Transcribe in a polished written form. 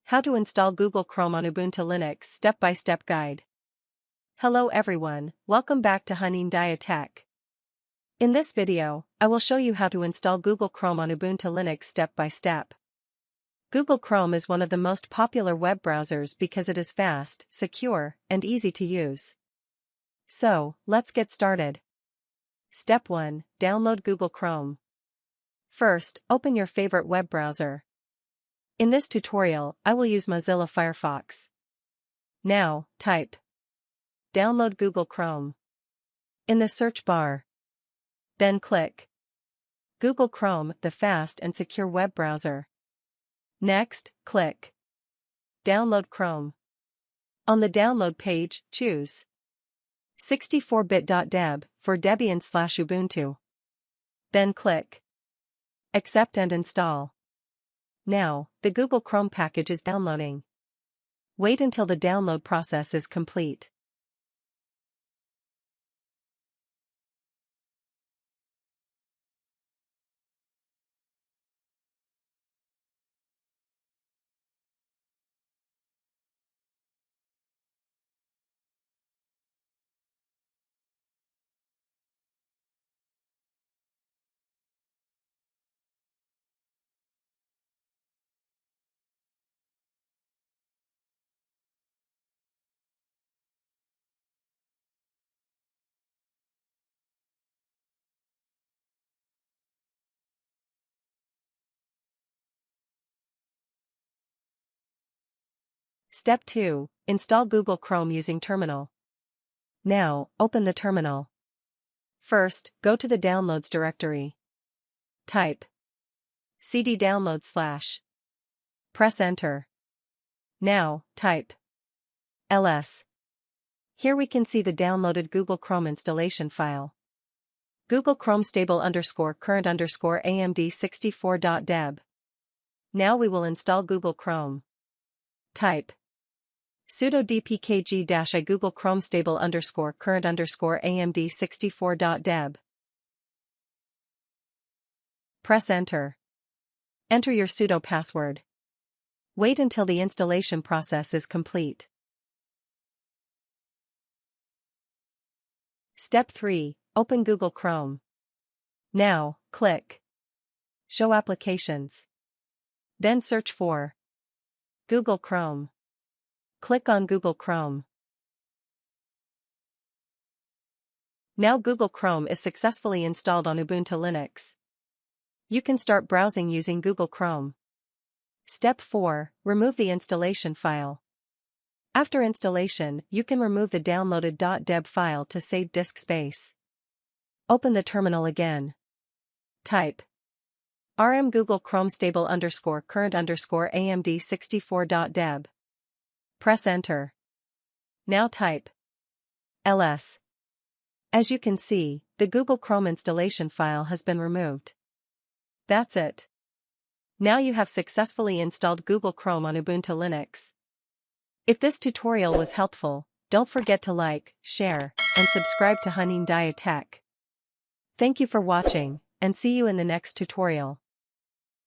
How to install Google Chrome on Ubuntu Linux step-by-step guide. Hello everyone, welcome back to Hanin Dhiya Tech. In this video, I will show you how to install Google Chrome on Ubuntu Linux step-by-step. Google Chrome is one of the most popular web browsers because it is fast, secure, and easy to use. So, let's get started. Step 1. Download Google Chrome. First, open your favorite web browser. In this tutorial, I will use Mozilla Firefox. Now, type Download Google Chrome in the search bar. Then click Google Chrome, the fast and secure web browser. Next, click Download Chrome. On the download page, choose 64bit.deb for Debian/Ubuntu. Then click Accept and install. Now, the Google Chrome package is downloading. Wait until the download process is complete. Step 2. Install Google Chrome using terminal. Now, open the terminal. First, go to the Downloads directory. Type cd download/. Press Enter. Now, type ls. Here we can see the downloaded Google Chrome installation file. Google Chrome stable_current_amd64.deb. Now we will install Google Chrome. Type sudo dpkg-i Google Chrome stable_current_amd64.deb. Press Enter. Enter your sudo password. Wait until the installation process is complete. Step 3. Open Google Chrome. Now, click Show Applications. Then search for Google Chrome. Click on Google Chrome. Now Google Chrome is successfully installed on Ubuntu Linux. You can start browsing using Google Chrome. Step 4. Remove the installation file. After installation, you can remove the downloaded .deb file to save disk space. Open the terminal again. Type rm Google Chrome stable_current_amd64.deb. Press Enter. Now type ls. As you can see, the Google Chrome installation file has been removed. That's it. Now you have successfully installed Google Chrome on Ubuntu Linux. If this tutorial was helpful, don't forget to like, share, and subscribe to Hanin Dhiya Tech. Thank you for watching, and see you in the next tutorial.